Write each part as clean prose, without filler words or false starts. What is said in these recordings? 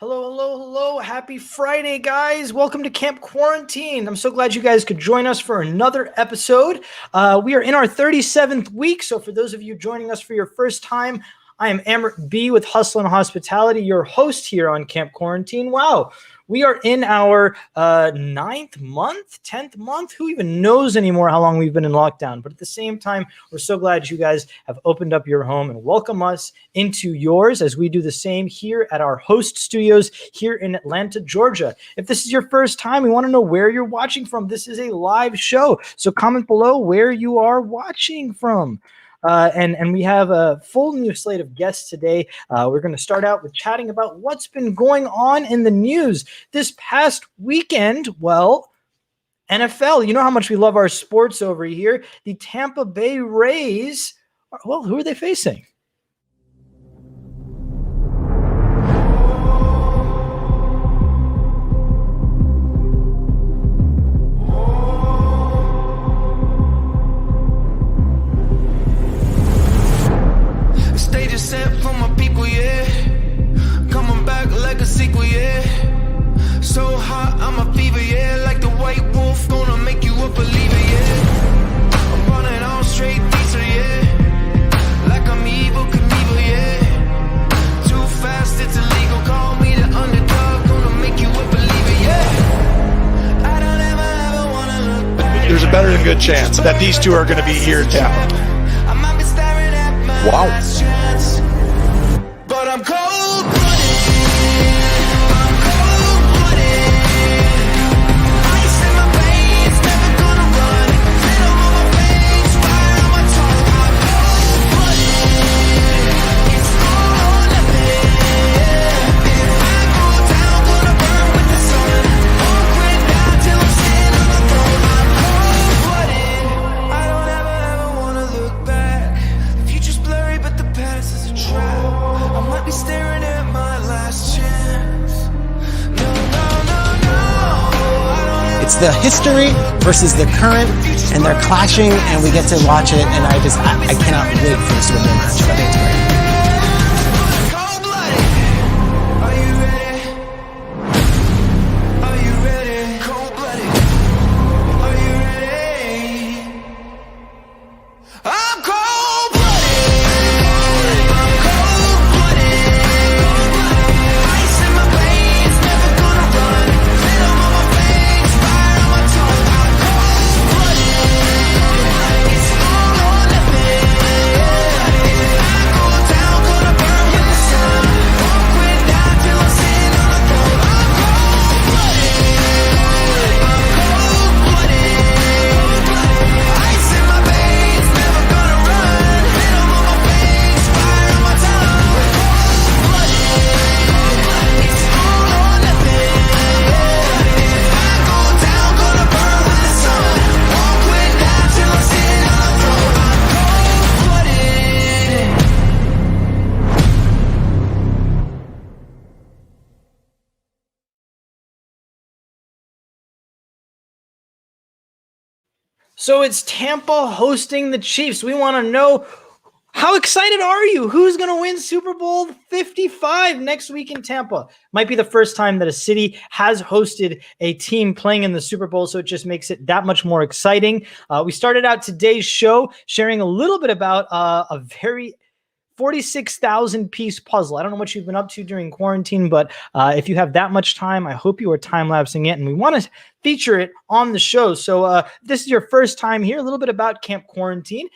Hello, hello, hello. Happy Friday, guys. Welcome to Camp Quarantine. I'm so glad you guys could join us for another episode. We are in our 37th week. So for those of you joining us for your first time, I am Amrit B with Hustle and Hospitality, your host here on Camp Quarantine. Wow. We are in our 9th month, 10th month. Who even knows anymore how long we've been in lockdown? But at the same time, we're so glad you guys have opened up your home and welcome us into yours as we do the same here at our host studios here in Atlanta, Georgia. If this is your first time, we want to know where you're watching from. This is a live show. So comment below where you are watching from. And we have a full new slate of guests today. We're going to start out with chatting about what's been going on in the news this past weekend. Well, NFL, you know how much we love our sports over here. The Tampa Bay Rays, well, who are they facing? Set for my people, yeah. Coming back like a sequel, yeah. So hot, I'm a fever, yeah. Like the white wolf, gonna make you a believer, yeah. I'm running all straight pizza, yeah. Like I'm evil Knievel, yeah. Too fast, it's illegal, call me the underdog, gonna make you a believer, yeah. I don't ever wanna look back. There's a better than good chance that these two are going to be here in Tampa. I might be staring at my last chance, but I'm cold-blooded. I'm cold-blooded. Ice in my veins, never gonna run. Venom on my face, fire on my tongue. I'm cold-blooded. It's all or nothing. If I go down, gonna burn with the sun. Won't quit down till I'm sitting on the throne. I'm cold-blooded. I don't ever wanna look back. The future's blurry, but the past is a trap. I might be staring at my last chance. No, no, no, no. I don't It's the history versus the current, and they're clashing, and we get to watch it, and I cannot wait for the Super Bowl match. I think it's great. cold-blooded. Are you ready? Are you ready? Cold-blooded. Are you ready? I'm cold-blooded. I'm cold-blooded. Ice in my veins, never gonna run. Venom on my face, fire on my tongue. I'm cold-blooded. It's all or nothing. If I go down, gonna burn with the sun. Won't quit down till I'm sitting on the throne. I'm cold-blooded. I'm cold-blooded. Ice in my veins, never gonna run. Venom on my face, fire on my tongue. Cold-blooded. It's all or nothing. If I go down, gonna burn with the sun. Won't quit down till I'm sitting on the throne. I'm cold-blooded. So it's Tampa hosting the Chiefs. We want to know, how excited are you? Who's going to win Super Bowl 55 next week in Tampa? Might be the first time that a city has hosted a team playing in the Super Bowl, so it just makes it that much more exciting. We started out today's show sharing a little bit about a very 46,000 piece puzzle. I don't know what you've been up to during quarantine, but if you have that much time, I hope you are time-lapsing it, and we want to feature it on the show. So this is your first time here, a little bit about Camp Quarantine.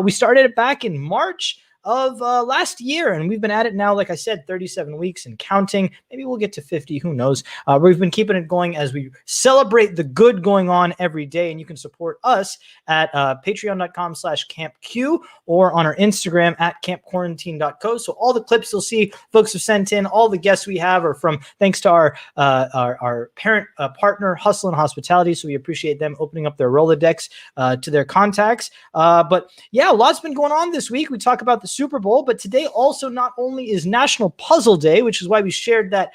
We started it back in March of last year, and we've been at it now, like I said, 37 weeks and counting. Maybe we'll get to 50, who knows. We've been keeping it going as we celebrate the good going on every day, and you can support us at patreon.com/campq or on our Instagram at campquarantine.co. So all the clips you'll see folks have sent in, all the guests we have are from, thanks to our parent partner, Hustle and Hospitality. So we appreciate them opening up their Rolodex to their contacts. But yeah, a lot's been going on this week. We talk about the Super Bowl, but today also not only is National Puzzle Day, which is why we shared that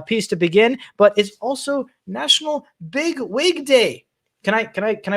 piece to begin, but it's also National Big Wig Day. Can I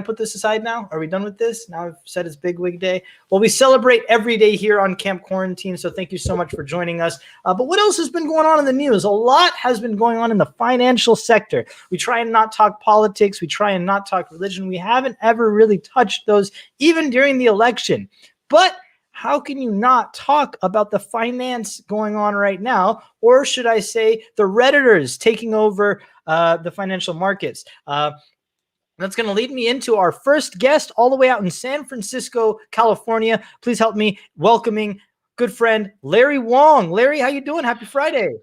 put this aside now? Are we done with this? Now I've said it's Big Wig Day. Well, we celebrate every day here on Camp Quarantine, so thank you so much for joining us. But what else has been going on in the news? A lot has been going on in the financial sector. We try and not talk politics. We try and not talk religion. We haven't ever really touched those, even during the election. But how can you not talk about the finance going on right now? Or should I say the Redditors taking over the financial markets? That's going to lead me into our first guest all the way out in San Francisco, California. Please help me welcoming good friend Larry Wong. Larry, how you doing? Happy Friday.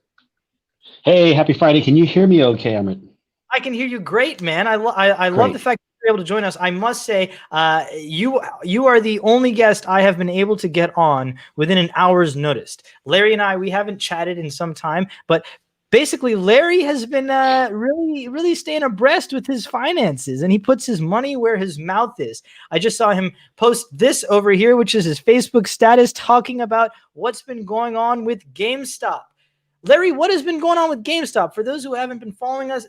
Hey, happy Friday. Can you hear me okay, Amrit? I can hear you great, man. I love the fact that you're able to join us. I must say, you are the only guest I have been able to get on within an hour's notice. Larry and we haven't chatted in some time, but basically, Larry has been really staying abreast with his finances, and he puts his money where his mouth is. I just saw him post this over here, which is his Facebook status talking about what's been going on with GameStop. Larry, what has been going on with GameStop? For those who haven't been following us,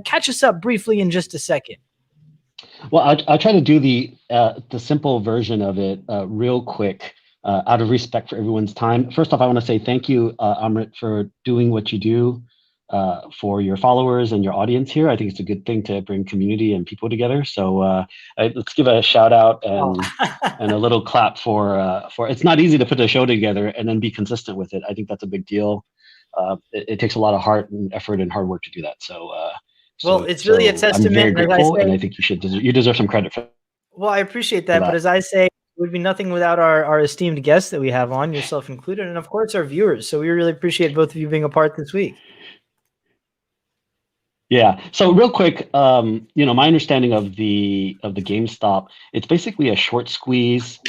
catch us up briefly in just a second. Well, I'll try to do the simple version of it real quick. Out of respect for everyone's time. First off, I want to say thank you, Amrit, for doing what you do. for your followers and your audience here. I think it's a good thing to bring community and people together. So let's give a shout out and a little clap for. It's not easy to put a show together and then be consistent with it. I think that's a big deal. It takes a lot of heart and effort and hard work to do that. Well, it's really a testament. I'm very and as I grateful, say- and I think you deserve some credit for. Well, I appreciate that, but as I say, it would be nothing without our esteemed guests that we have on, yourself included, and of course our viewers. So we really appreciate both of you being a part this week. Yeah. So real quick, my understanding of the GameStop, it's basically a short squeeze.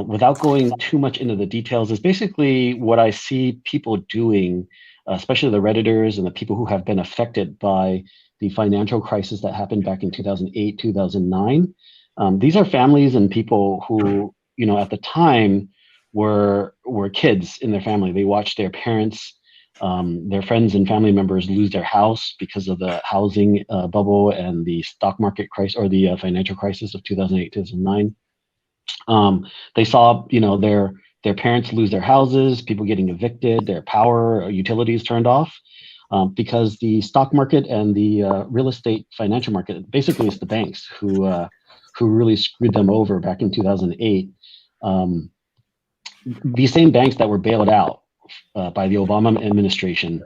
Without going too much into the details, is basically what I see people doing, especially the Redditors and the people who have been affected by the financial crisis that happened back in 2008, 2009. These are families and people who, at the time were kids in their family. They watched their parents, their friends and family members lose their house because of the housing bubble and the stock market crisis, or the financial crisis of 2008, 2009. They saw, their parents lose their houses, people getting evicted, their power or utilities turned off, because the stock market and the real estate financial market, basically it's the banks who really screwed them over back in 2008. These same banks that were bailed out by the Obama administration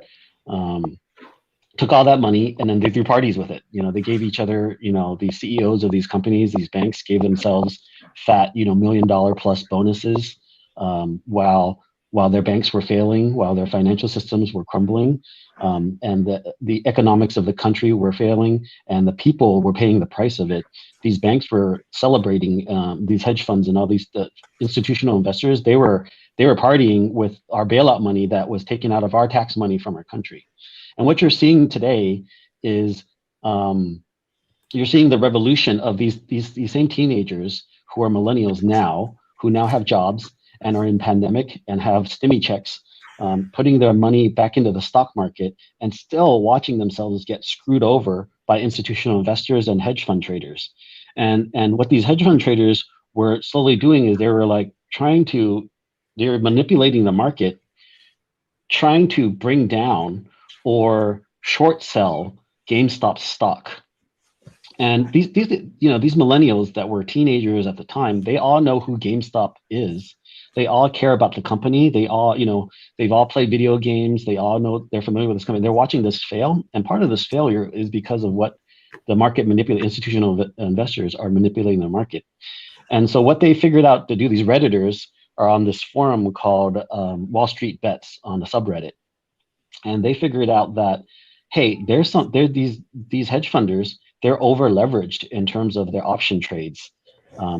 took all that money and then they threw parties with it. They gave each other, the CEOs of these companies, these banks gave themselves fat, $1 million plus bonuses, while their banks were failing, while their financial systems were crumbling, and the economics of the country were failing, and the people were paying the price of it. These banks were celebrating, these hedge funds and all these institutional investors. They were partying with our bailout money that was taken out of our tax money from our country. And what you're seeing today is you're seeing the revolution of these same teenagers who are millennials now, who now have jobs and are in pandemic and have stimmy checks, putting their money back into the stock market and still watching themselves get screwed over by institutional investors and hedge fund traders. And what these hedge fund traders were slowly doing is they were manipulating the market, trying to bring down or short sell GameStop stock. And these millennials that were teenagers at the time, they all know who GameStop is. They all care about the company. They all, they've all played video games. They all know, they're familiar with this company. They're watching this fail. And part of this failure is because of what the market institutional investors are manipulating the market. And so what they figured out to do, these Redditors are on this forum called Wall Street Bets on the subreddit. And they figured out that, hey, there's these hedge funders, they're over leveraged in terms of their option trades.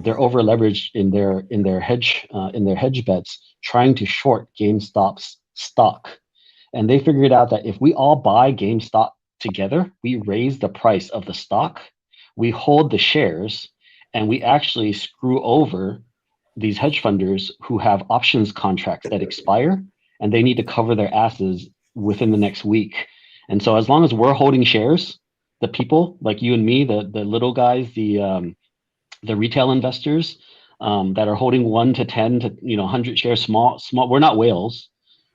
They're over leveraged in their hedge bets, trying to short GameStop's stock. And they figured out that if we all buy GameStop together, we raise the price of the stock, we hold the shares, and we actually screw over these hedge funders who have options contracts that expire, and they need to cover their asses within the next week. And so as long as we're holding shares, the people like you and me, the little guys, the retail investors that are holding 1 to 10 to 100 shares, small, we're not whales,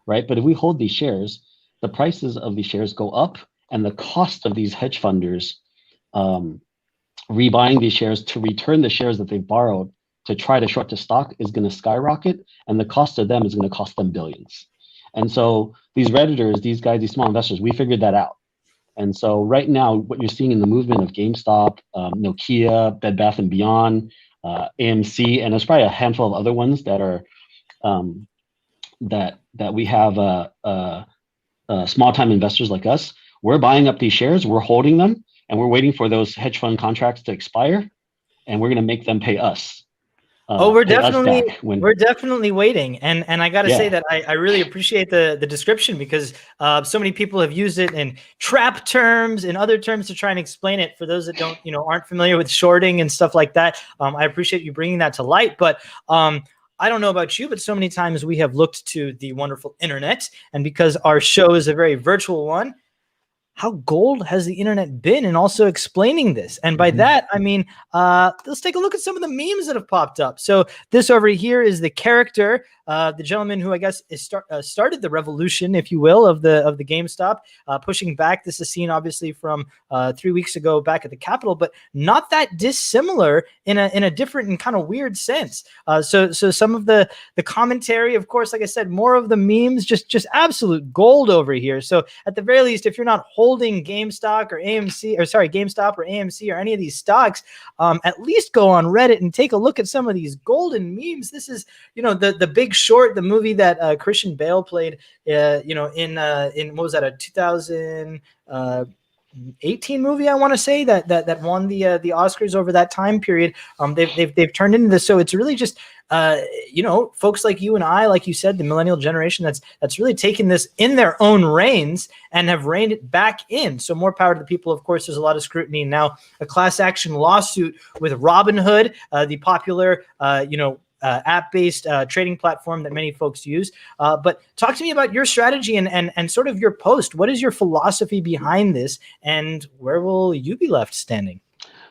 right? But if we hold these shares, the prices of these shares go up, and the cost of these hedge funders rebuying these shares to return the shares that they borrowed to try to short the stock is going to skyrocket, and the cost of them is going to cost them billions. And so these Redditors, these guys, these small investors, we figured that out. And so right now, what you're seeing in the movement of GameStop, Nokia, Bed Bath & Beyond, AMC, and there's probably a handful of other ones that are that we have small-time investors like us. We're buying up these shares, we're holding them, and we're waiting for those hedge fund contracts to expire, and we're going to make them pay us. We're definitely waiting, and I got to say that I really appreciate the description, because so many people have used it in trap terms and other terms to try and explain it for those that don't aren't familiar with shorting and stuff like that. I appreciate you bringing that to light, but I don't know about you, but so many times we have looked to the wonderful internet, and because our show is a very virtual one, how gold has the internet been in also explaining this? And by that, I mean, let's take a look at some of the memes that have popped up. So this over here is the character the gentleman who I guess started the revolution, if you will, of the GameStop, pushing back. This is seen obviously from 3 weeks ago back at the Capitol, but not that dissimilar in a different and kind of weird sense. So some of the commentary, of course, like I said, more of the memes, just absolute gold over here. So at the very least, if you're not holding GameStop or AMC or any of these stocks, at least go on Reddit and take a look at some of these golden memes. This is, the Big Short, the movie that Christian Bale played, in what was that, a 2018 movie, I want to say, that won the Oscars over that time period. They've turned into this, so it's really just folks like you and I, like you said, the millennial generation that's really taken this in their own reins and have reined it back in. So more power to the people. Of course, there's a lot of scrutiny now. A class action lawsuit with Robinhood, the popular app-based trading platform that many folks use. But talk to me about your strategy and sort of your post. What is your philosophy behind this, and where will you be left standing?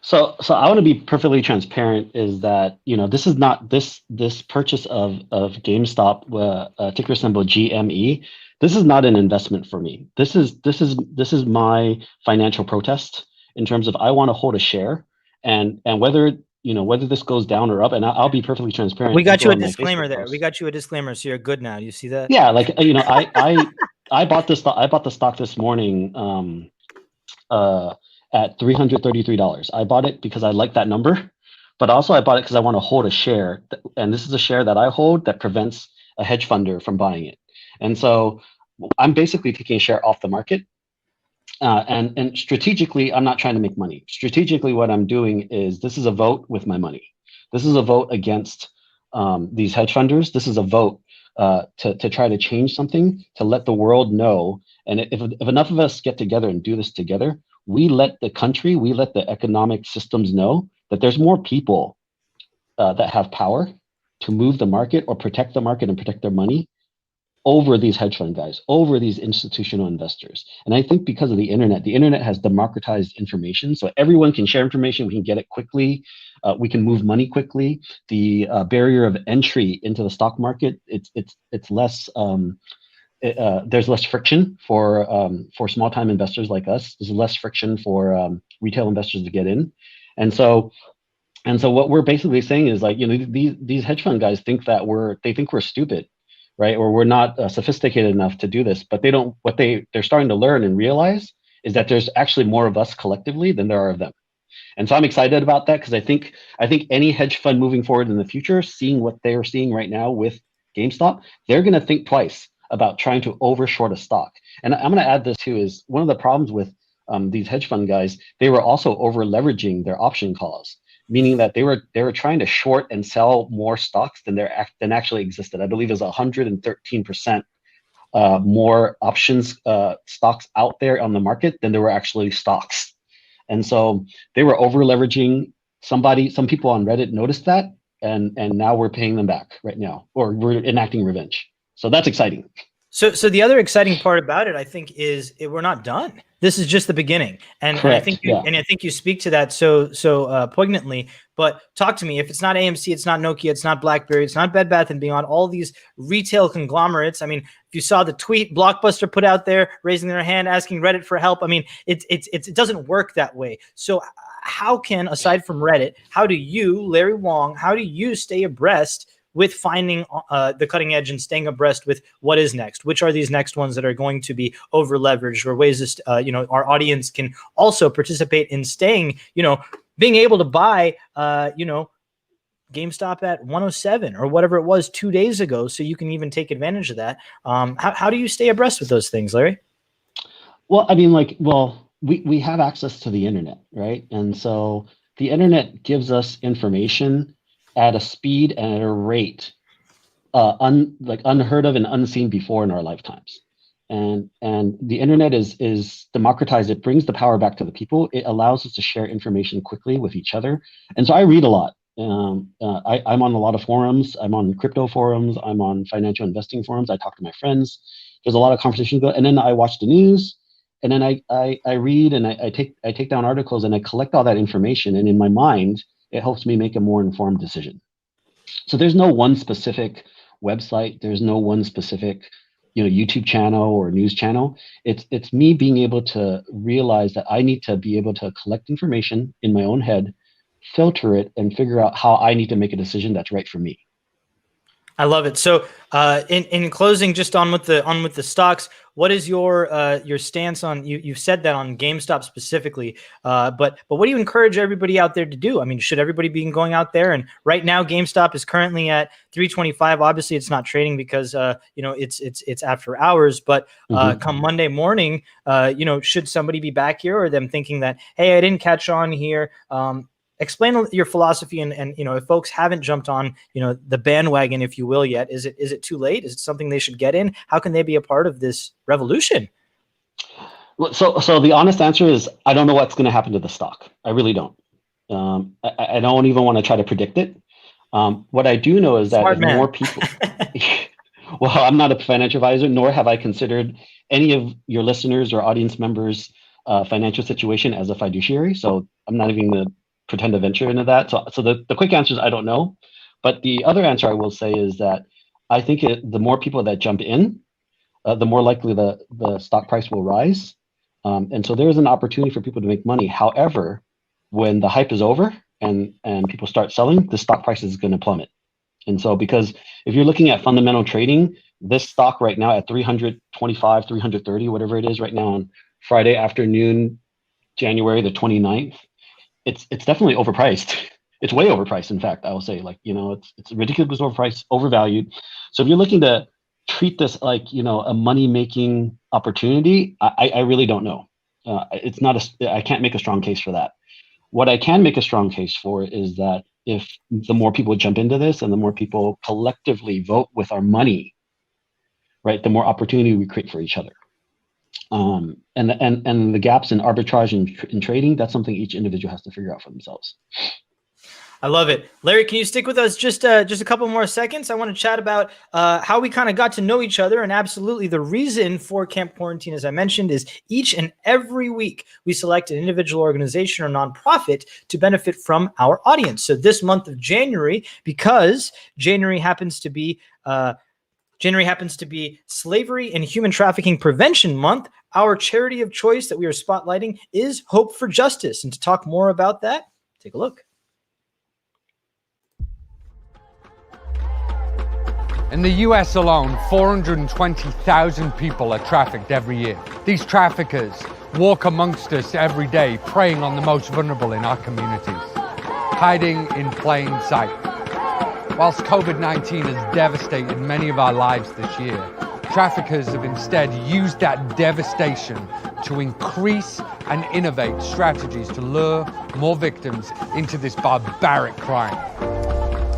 So I want to be perfectly transparent, is that, this is not this purchase of GameStop, ticker symbol GME. This is not an investment for me. This is my financial protest in terms of, I want to hold a share, and whether this goes down or up, and I'll be perfectly transparent. We got you a disclaimer there. We got you a disclaimer, so you're good now. You see that? Yeah, like, I bought the stock this morning at $333. I bought it because I like that number, but also I bought it because I want to hold a share, and this is a share that I hold that prevents a hedge funder from buying it. And so I'm basically taking a share off the market. And strategically, I'm not trying to make money. Strategically, what I'm doing is, this is a vote with my money. This is a vote against these hedge funders. This is a vote to try to change something, to let the world know. And if enough of us get together and do this together, we let the economic systems know that there's more people that have power to move the market or protect the market and protect their money over these hedge fund guys, over these institutional investors. And I think because of the internet has democratized information, so everyone can share information, we can get it quickly, we can move money quickly. The barrier of entry into the stock market, it's less, there's less friction for small time investors like us. There's less friction for retail investors to get in. And so what we're basically saying is, like, these hedge fund guys think we're stupid, right? Or we're not sophisticated enough to do this, but they don't. What they're starting to learn and realize is that there's actually more of us collectively than there are of them. And so I'm excited about that, because I think any hedge fund moving forward in the future, seeing what they're seeing right now with GameStop, they're going to think twice about trying to overshort a stock. And I'm going to add this too, is one of the problems with these hedge fund guys, they were also over leveraging their option calls, meaning that they were trying to short and sell more stocks than actually existed. I believe it was 113% more options stocks out there on the market than there were actually stocks. And so they were over leveraging. Some people on Reddit noticed that, and now we're paying them back right now, or we're enacting revenge. So that's exciting. So the other exciting part about it, I think, is we're not done. This is just the beginning, and I think you speak to that so poignantly. But talk to me. If it's not AMC, it's not Nokia, it's not BlackBerry, it's not Bed Bath and Beyond. All these retail conglomerates. I mean, if you saw the tweet Blockbuster put out there, raising their hand, asking Reddit for help. I mean, it doesn't work that way. So how can, aside from Reddit, how do you, Larry Wong, how do you stay abreast with finding the cutting edge and staying abreast with what is next? Which are these next ones that are going to be over leveraged, or ways that our audience can also participate in staying, being able to buy GameStop at 107 or whatever it was 2 days ago, so you can even take advantage of that. How do you stay abreast with those things, Larry? Well, I mean, we have access to the internet, right? And so the internet gives us information at a speed and at a rate unheard of and unseen before in our lifetimes. And the internet is democratized. It brings the power back to the people. It allows us to share information quickly with each other. And so I read a lot. I'm on a lot of forums. I'm on crypto forums. I'm on financial investing forums. I talk to my friends. There's a lot of conversations going, and then I watch the news, and then I read, and I take down articles, and I collect all that information. And in my mind, it helps me make a more informed decision. So there's no one specific website. There's no one specific, YouTube channel or news channel. It's me being able to realize that I need to be able to collect information in my own head, filter it, and figure out how I need to make a decision that's right for me. I love it. So, in closing, just on with the stocks, what is your stance on you've said that on GameStop specifically, but what do you encourage everybody out there to do? I mean, should everybody be going out there? And right now, GameStop is currently at 325. Obviously, it's not trading because it's after hours. But come Monday morning, should somebody be back here, or them thinking that, hey, I didn't catch on here? Explain your philosophy, and if folks haven't jumped on the bandwagon, if you will, yet, is it too late? Is it something they should get in? How can they be a part of this revolution? So the honest answer is I don't know what's going to happen to the stock. I really don't. I don't even want to try to predict it. What I do know is that if more people. Well, I'm not a financial advisor, nor have I considered any of your listeners or audience members' financial situation as a fiduciary. So I'm not even going to pretend to venture into that. So the quick answer is I don't know. But the other answer I will say is that I think the more people that jump in, the more likely the stock price will rise. And so there is an opportunity for people to make money. However, when the hype is over and people start selling, the stock price is going to plummet. And so because if you're looking at fundamental trading, this stock right now at 325, 330, whatever it is right now on Friday afternoon, January the 29th, it's definitely overpriced. It's way overpriced. In fact, I will say, it's ridiculous overpriced, overvalued. So if you're looking to treat this like, a money-making opportunity, I really don't know. I can't make a strong case for that. What I can make a strong case for is that if the more people jump into this and the more people collectively vote with our money, right, the more opportunity we create for each other. And the gaps in arbitrage and trading, that's something each individual has to figure out for themselves. I love it. Larry, can you stick with us just a couple more seconds? I want to chat about how we kind of got to know each other. And absolutely the reason for Camp Quarantine, as I mentioned, is each and every week we select an individual organization or nonprofit to benefit from our audience. So this month of January, because January happens to be Slavery and Human Trafficking Prevention Month, our charity of choice that we are spotlighting is Hope for Justice. And to talk more about that, take a look. In the US alone, 420,000 people are trafficked every year. These traffickers walk amongst us every day, preying on the most vulnerable in our communities, hiding in plain sight. Whilst COVID-19 has devastated many of our lives this year, traffickers have instead used that devastation to increase and innovate strategies to lure more victims into this barbaric crime.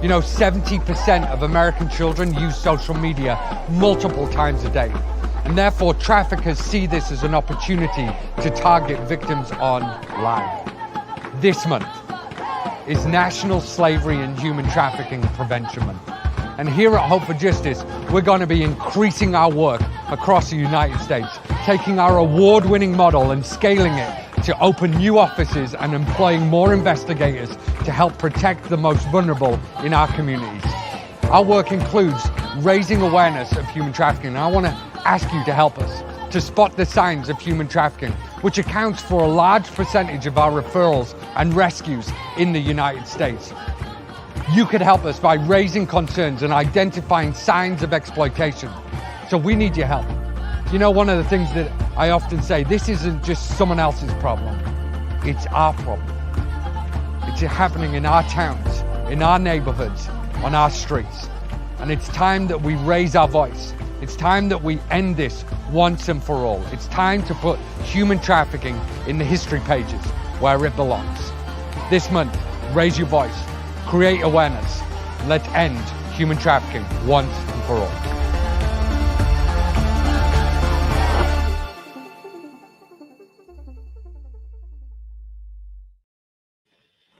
70% of American children use social media multiple times a day, and therefore traffickers see this as an opportunity to target victims online. This month is National Slavery and Human Trafficking Prevention Month. And here at Hope for Justice, we're going to be increasing our work across the United States, taking our award-winning model and scaling it to open new offices and employing more investigators to help protect the most vulnerable in our communities. Our work includes raising awareness of human trafficking, and I want to ask you to help us to spot the signs of human trafficking, which accounts for a large percentage of our referrals and rescues in the United States. You could help us by raising concerns and identifying signs of exploitation. So we need your help. One of the things that I often say, this isn't just someone else's problem. It's our problem. It's happening in our towns, in our neighborhoods, on our streets. And it's time that we raise our voice. It's time that we end this once and for all. It's time to put human trafficking in the history pages where it belongs. This month, raise your voice, create awareness. Let's end human trafficking once and for all.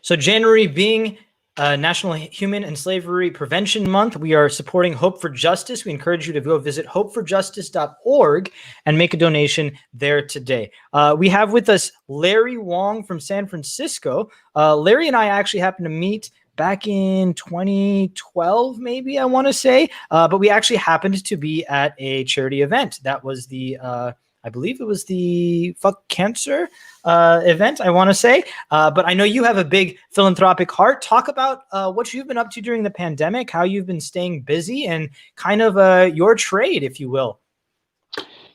So January being National Human and Slavery Prevention Month, we are supporting Hope for Justice. We encourage you to go visit hopeforjustice.org and make a donation there today. We have with us Larry Wong from San Francisco. Larry and I actually happened to meet back in 2012, maybe I want to say. But we actually happened to be at a charity event. That was the, I believe it was the Fuck Cancer event, I want to say. But I know you have a big philanthropic heart. Talk about what you've been up to during the pandemic, how you've been staying busy, and kind of your trade, if you will.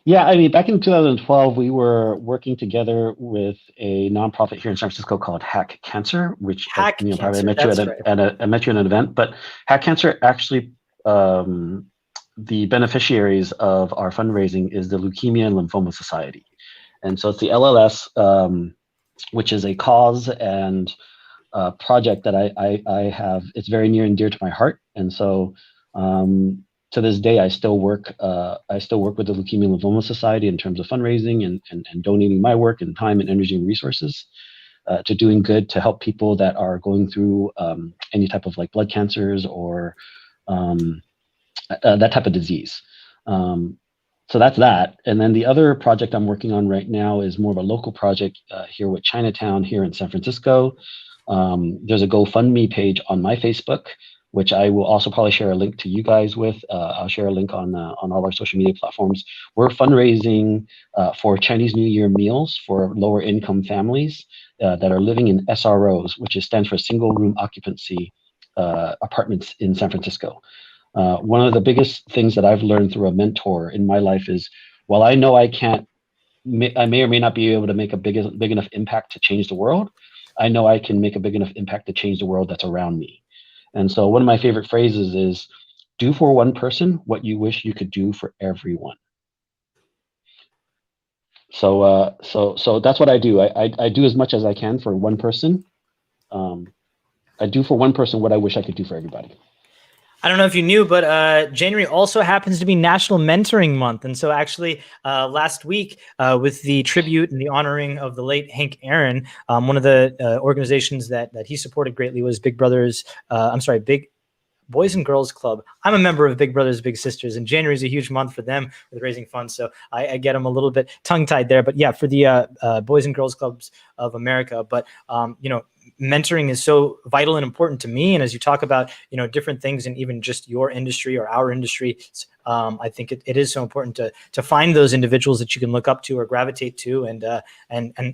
Yeah, I mean, back in 2012, we were working together with a nonprofit here in San Francisco called Hack Cancer, which Hack probably Cancer, I met you I met you at an event. But Hack Cancer actually, the beneficiaries of our fundraising is the Leukemia and Lymphoma Society, and so it's the LLS, which is a cause and project that I have. It's very near and dear to my heart, and so. To this day, I still work with the Leukemia and Lymphoma Society in terms of fundraising and donating my work and time and energy and resources to doing good to help people that are going through any type of like blood cancers or that type of disease. So that's that. And then the other project I'm working on right now is more of a local project here with Chinatown here in San Francisco. There's a GoFundMe page on my Facebook, which I will also probably share a link to you guys with. I'll share a link on all our social media platforms. We're fundraising for Chinese New Year meals for lower income families that are living in SROs, which stands for single room occupancy apartments in San Francisco. One of the biggest things that I've learned through a mentor in my life is, while I know I may or may not be able to make a big enough impact to change the world, I know I can make a big enough impact to change the world that's around me. And so one of my favorite phrases is, do for one person what you wish you could do for everyone. So that's what I do. I do as much as I can for one person. I do for one person what I wish I could do for everybody. I don't know if you knew, but January also happens to be National Mentoring Month. And so actually last week with the tribute and the honoring of the late Hank Aaron, one of the organizations that he supported greatly was Big Boys and Girls Club. I'm a member of Big Brothers Big Sisters, and January is a huge month for them with raising funds. So I get them a little bit tongue-tied there. But yeah, for the Boys and Girls Clubs of America. But, mentoring is so vital and important to me. And as you talk about, different things in even just your industry or our industry, I think it is so important to find those individuals that you can look up to or gravitate to, and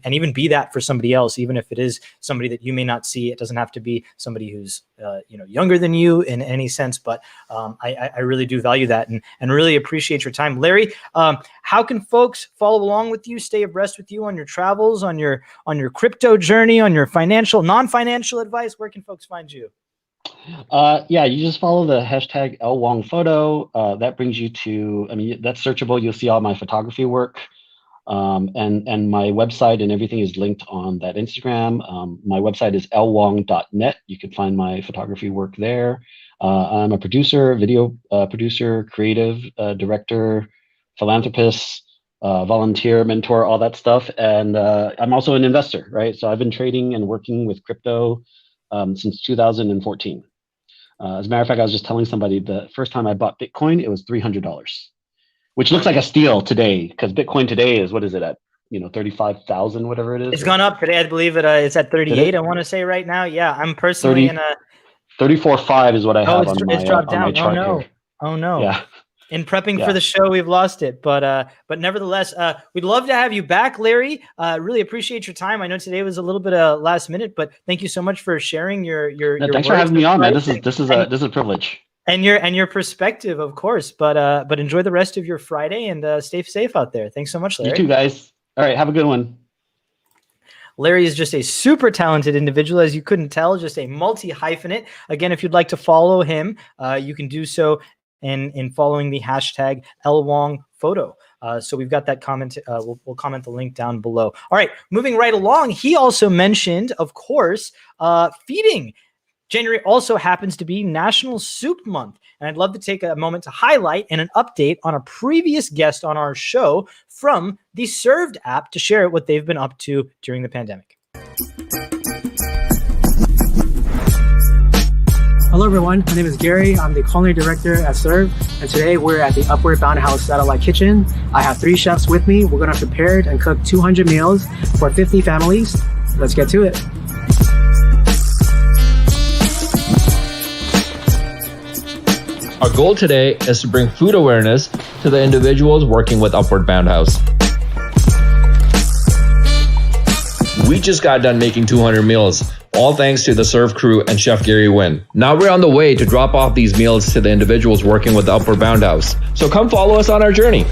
even be that for somebody else, even if it is somebody that you may not see. It doesn't have to be somebody who's younger than you in any sense, but I really do value that and really appreciate your time. Larry, how can folks follow along with you, stay abreast with you on your travels, on your crypto journey, on your non-financial advice? Where can folks find you? Yeah, you just follow the hashtag #LWongPhoto. That brings you to, that's searchable. You'll see all my photography work. And my website and everything is linked on that Instagram. My website is lwong.net. You can find my photography work there. I'm a producer, video producer, creative director, philanthropist, volunteer, mentor, all that stuff. And I'm also an investor, right? So I've been trading and working with crypto since 2014. As a matter of fact, I was just telling somebody the first time I bought Bitcoin, it was $300, which looks like a steal today, because Bitcoin today is, what is it at? 35,000, whatever it is. It's gone up today. I believe it's at 38. I want to say right now. Yeah, I'm personally in a 34.5 is what I have on my it's dropped down. chart Oh no. here. Oh no. Yeah. In prepping for the show, we've lost it, but nevertheless, we'd love to have you back, Larry. Really appreciate your time. I know today was a little bit last minute, but thank you so much for sharing your thanks for having me on, man. This is a privilege. And your perspective, of course. But enjoy the rest of your Friday and stay safe out there. Thanks so much, Larry. You too, guys. All right, have a good one. Larry is just a super talented individual, as you couldn't tell, just a multi-hyphenate. Again, if you'd like to follow him, you can do so in following the hashtag #LWongPhoto. So we've got that comment. We'll comment the link down below. All right, moving right along. He also mentioned, of course, feeding. January also happens to be National Soup Month, and I'd love to take a moment to highlight and an update on a previous guest on our show from the Served app to share what they've been up to during the pandemic. Hello everyone, my name is Gary. I'm the culinary director at Serve, and today we're at the Upward Bound House Satellite Kitchen. I have 3 chefs with me. We're gonna prepare and cook 200 meals for 50 families. Let's get to it. Our goal today is to bring food awareness to the individuals working with Upward Bound House. We just got done making 200 meals, all thanks to the Serve crew and Chef Gary Wynn. Now we're on the way to drop off these meals to the individuals working with the Upward Bound House. So come follow us on our journey.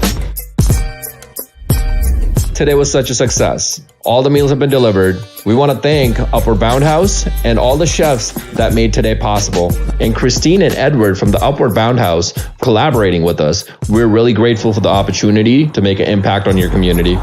Today was such a success. All the meals have been delivered. We want to thank Upward Bound House and all the chefs that made today possible. And Christine and Edward from the Upward Bound House collaborating with us. We're really grateful for the opportunity to make an impact on your community.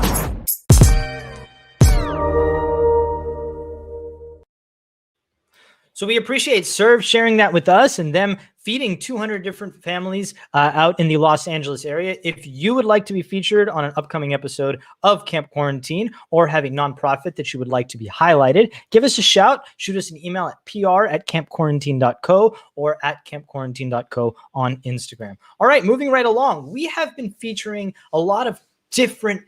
So we appreciate Serve sharing that with us and them feeding 200 different families out in the Los Angeles area. If you would like to be featured on an upcoming episode of Camp Quarantine or have a nonprofit that you would like to be highlighted, give us a shout. Shoot us an email at pr@campquarantine.co or at campquarantine.co on Instagram. All right, moving right along. We have been featuring a lot of different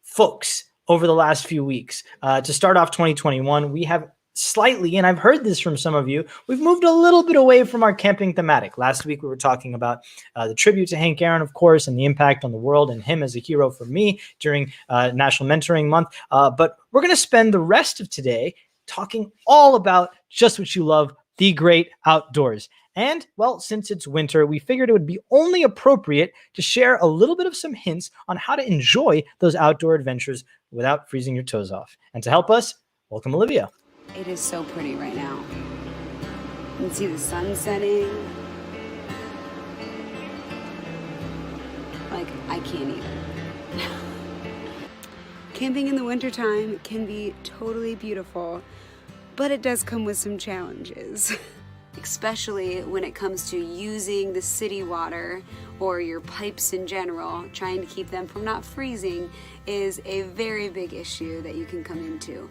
folks over the last few weeks. To start off 2021, we have slightly, and I've heard this from some of you, we've moved a little bit away from our camping thematic. Last week, we were talking about the tribute to Hank Aaron, of course, and the impact on the world and him as a hero for me during National Mentoring Month. But we're going to spend the rest of today talking all about just what you love, the great outdoors. And, well, since it's winter, we figured it would be only appropriate to share a little bit of some hints on how to enjoy those outdoor adventures without freezing your toes off. And to help us, welcome Olivia. It is so pretty right now. You can see the sun setting. Like, I can't even. Camping in the wintertime can be totally beautiful, but it does come with some challenges. Especially when it comes to using the city water or your pipes in general, trying to keep them from not freezing is a very big issue that you can come into.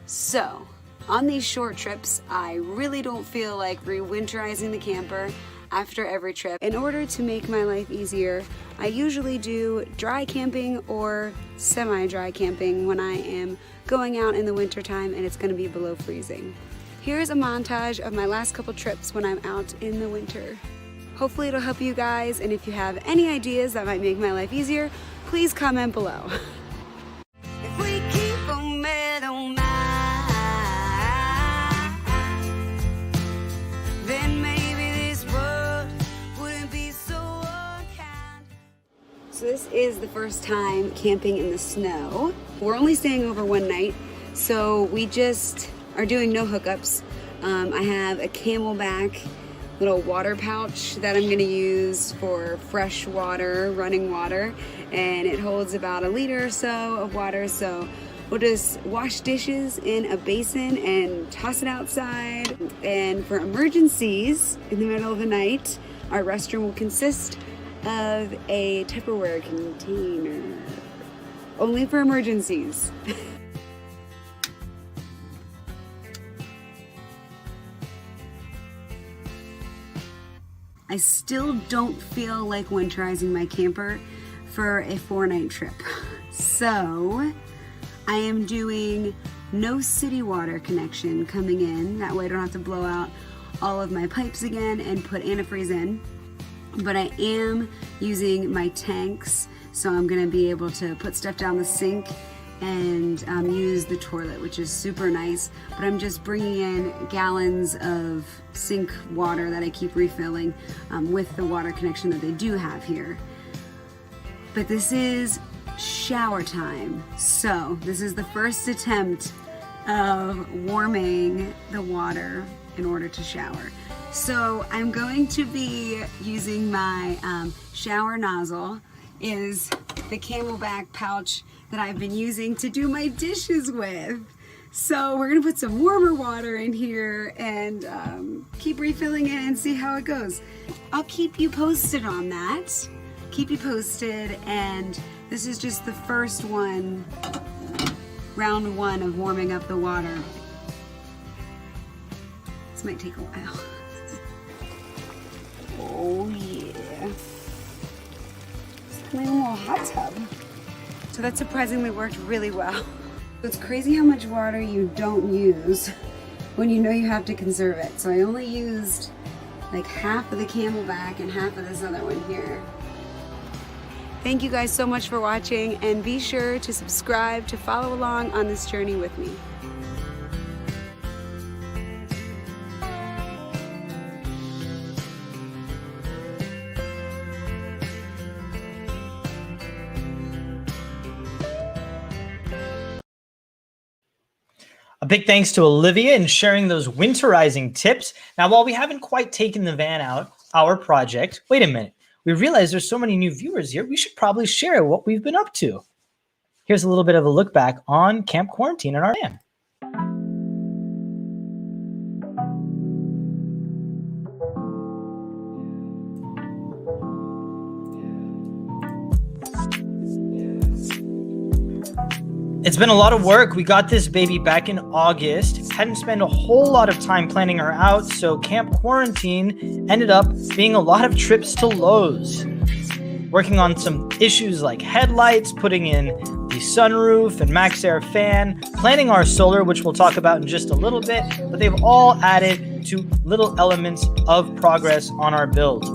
So, on these short trips, I really don't feel like re-winterizing the camper after every trip. In order to make my life easier, I usually do dry camping or semi-dry camping when I am going out in the wintertime and it's going to be below freezing. Here's a montage of my last couple trips when I'm out in the winter. Hopefully it'll help you guys, and if you have any ideas that might make my life easier, please comment below. If we keep on meadow then maybe this world wouldn't be so unkind. So this is the first time camping in the snow. We're only staying over one night, so we just are doing no hookups. I have a Camelback little water pouch that I'm gonna use for fresh water, running water, and it holds about 1 liter or so of water, so we'll just wash dishes in a basin and toss it outside. And for emergencies in the middle of the night, our restroom will consist of a Tupperware container. Only for emergencies. I still don't feel like winterizing my camper for a 4-night trip. So I am doing no city water connection coming in. That way I don't have to blow out all of my pipes again and put antifreeze in. But I am using my tanks, so I'm gonna be able to put stuff down the sink and use the toilet, which is super nice. But I'm just bringing in gallons of sink water that I keep refilling with the water connection that they do have here. But this is shower time. So this is the first attempt of warming the water in order to shower. So I'm going to be using my shower nozzle, is the Camelback pouch that I've been using to do my dishes with. So we're gonna put some warmer water in here and keep refilling it and see how it goes. I'll keep you posted on that. Keep you posted, and this is just the first one, round one of warming up the water. This might take a while. Oh yeah. It's my own little hot tub. So that surprisingly worked really well. It's crazy how much water you don't use when you know you have to conserve it. So I only used like half of the camelback and half of this other one here. Thank you guys so much for watching, and be sure to subscribe to follow along on this journey with me. A big thanks to Olivia in sharing those winterizing tips. Now, while we haven't quite taken the van out, our project, wait a minute, we realize there's so many new viewers here, we should probably share what we've been up to. Here's a little bit of a look back on Camp Quarantine in our van. It's been a lot of work. We got this baby back in August. Hadn't spent a whole lot of time planning her out, so Camp Quarantine ended up being a lot of trips to Lowe's. Working on some issues like headlights, putting in the sunroof and max air fan, planning our solar, which we'll talk about in just a little bit, but they've all added to little elements of progress on our build.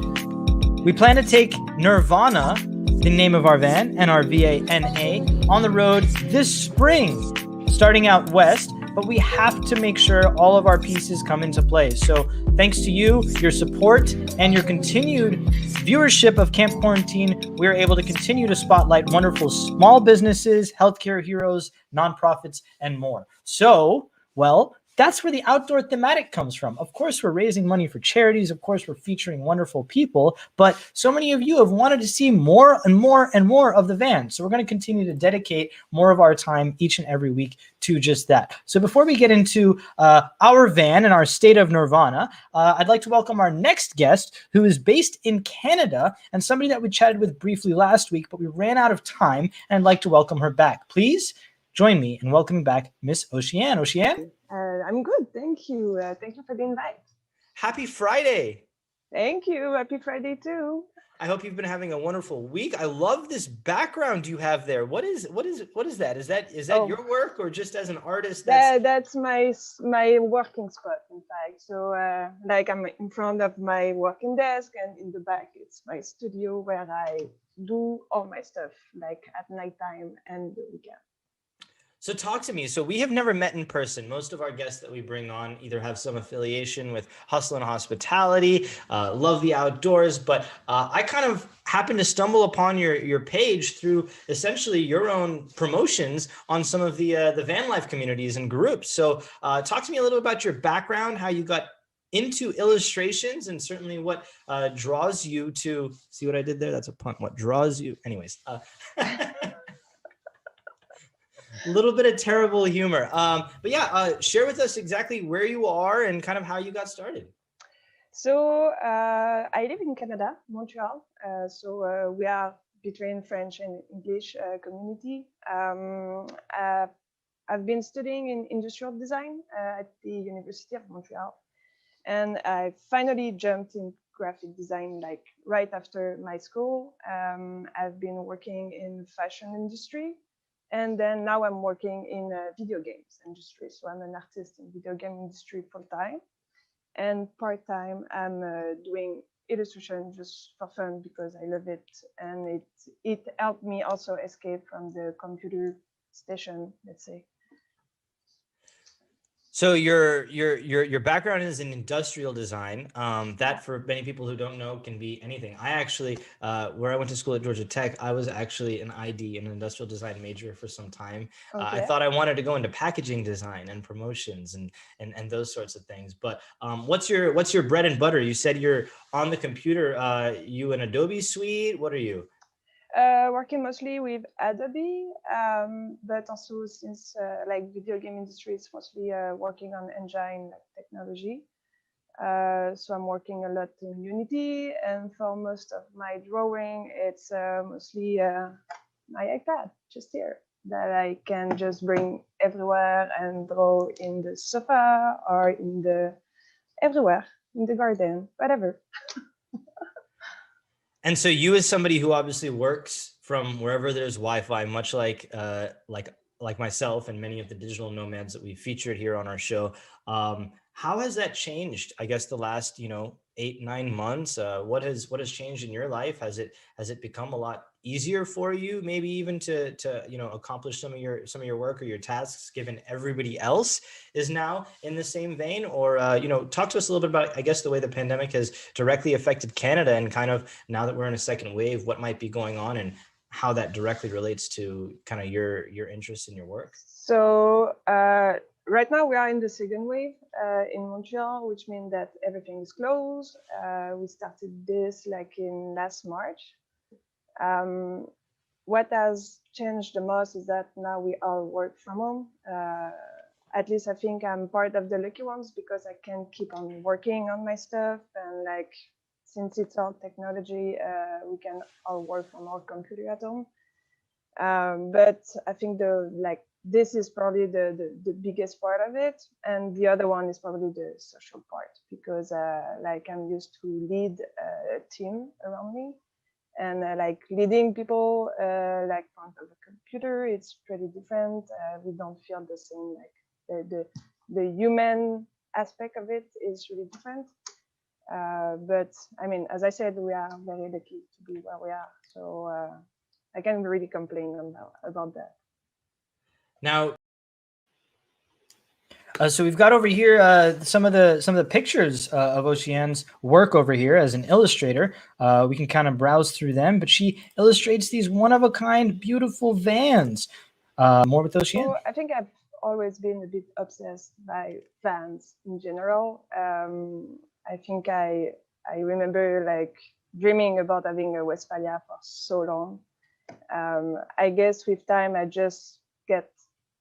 We plan to take NRVANA, the name of our van, NRVANA, on the road this spring, starting out west, but we have to make sure all of our pieces come into place. So thanks to you, your support, and your continued viewership of Camp Quarantine, we are able to continue to spotlight wonderful small businesses, healthcare heroes, nonprofits, and more. So, well, that's where the outdoor thematic comes from. Of course, we're raising money for charities. Of course, we're featuring wonderful people. But so many of you have wanted to see more and more and more of the van. So we're going to continue to dedicate more of our time each and every week to just that. So before we get into our van and our state of NRVANA, I'd like to welcome our next guest, who is based in Canada and somebody that we chatted with briefly last week, but we ran out of time, and I'd like to welcome her back. Please join me in welcoming back Miss Oceane. Oceane? I'm good, thank you. Thank you for the invite. Happy Friday. Thank you. Happy Friday too. I hope you've been having a wonderful week. I love this background you have there. What is that? Is that your work, or just as an artist? That's my working spot, in fact. So like I'm in front of my working desk, and in the back it's my studio where I do all my stuff, like at nighttime and the weekend. So talk to me. So we have never met in person. Most of our guests that we bring on either have some affiliation with hustle and hospitality, love the outdoors, but I kind of happened to stumble upon your page through essentially your own promotions on some of the van life communities and groups. So talk to me a little bit about your background, how you got into illustrations, and certainly what draws you to, see what I did there? That's a pun. What draws you? Anyways. A little bit of terrible humor. But yeah, share with us exactly where you are and kind of how you got started. So I live in Canada, Montreal. So we are between French and English community. I've been studying in industrial design at the University of Montreal. And I finally jumped in graphic design like right after my school. I've been working in fashion industry. And then now I'm working in video games industry. So I'm an artist in video game industry full time. And part time, I'm doing illustration just for fun because I love it. And it helped me also escape from the computer station, let's say. So your background is in industrial design. That, for many people who don't know, can be anything. I actually, where I went to school at Georgia Tech, I was actually an ID, an industrial design major for some time. Okay. I thought I wanted to go into packaging design and promotions and those sorts of things. But what's your bread and butter? You said you're on the computer. You an Adobe suite? What are you? Working mostly with Adobe, but also since like video game industry is mostly working on engine like technology. So I'm working a lot in Unity, and for most of my drawing, it's mostly my iPad just here that I can just bring everywhere and draw in the sofa or everywhere in the garden, whatever. And so you, as somebody who obviously works from wherever there's Wi-Fi, much like myself and many of the digital nomads that we featured here on our show, how has that changed, I guess, the last, 8, 9 months? What has changed in your life? Has it become a lot easier for you, maybe even to accomplish some of your work or your tasks, given everybody else is now in the same vein? Or talk to us a little bit about, I guess, the way the pandemic has directly affected Canada, and kind of now that we're in a second wave, what might be going on and how that directly relates to kind of your interest in your work. So right now we are in the second wave in Montreal, which means that everything is closed. We started this like in last March. What has changed the most is that now we all work from home. At least I think I'm part of the lucky ones, because I can keep on working on my stuff, and like, since it's all technology, we can all work from our computer at home. But I think this is probably the biggest part of it, and the other one is probably the social part, because like, I'm used to lead a team around me, and like leading people like front of a computer, it's pretty different. We don't feel the same, like the human aspect of it is really different. But I mean, as I said, we are very lucky to be where we are, so I can't really complain about that. Now, so we've got over here some of the pictures of Oceane's work over here as an illustrator. We can kind of browse through them, but she illustrates these one-of-a-kind, beautiful vans. More with Oceane. So I think I've always been a bit obsessed by vans in general. I think I remember like dreaming about having a Westphalia for so long. I guess with time I just get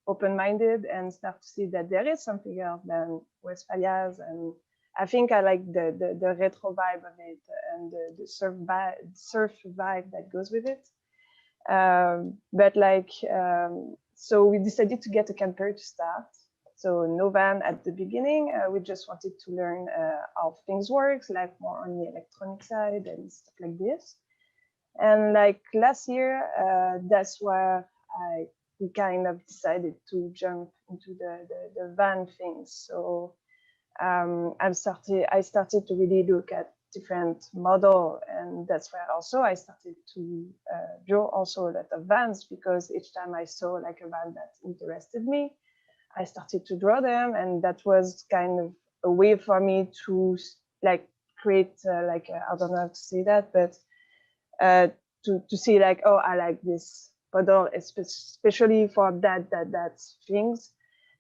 open-minded and start to see that there is something else than Westphalias, and I think I like the retro vibe of it, and the surf vibe that goes with it. But like, so we decided to get a camper to start. So no van at the beginning. We just wanted to learn how things work, like more on the electronic side and stuff like this. And like last year, that's where we kind of decided to jump into the van things. So I started to really look at different model, and that's where also I started to draw also a lot of vans, because each time I saw like a van that interested me, I started to draw them, and that was kind of a way for me to like create like I don't know how to say that, but to see like, oh, I like this model, especially for that things,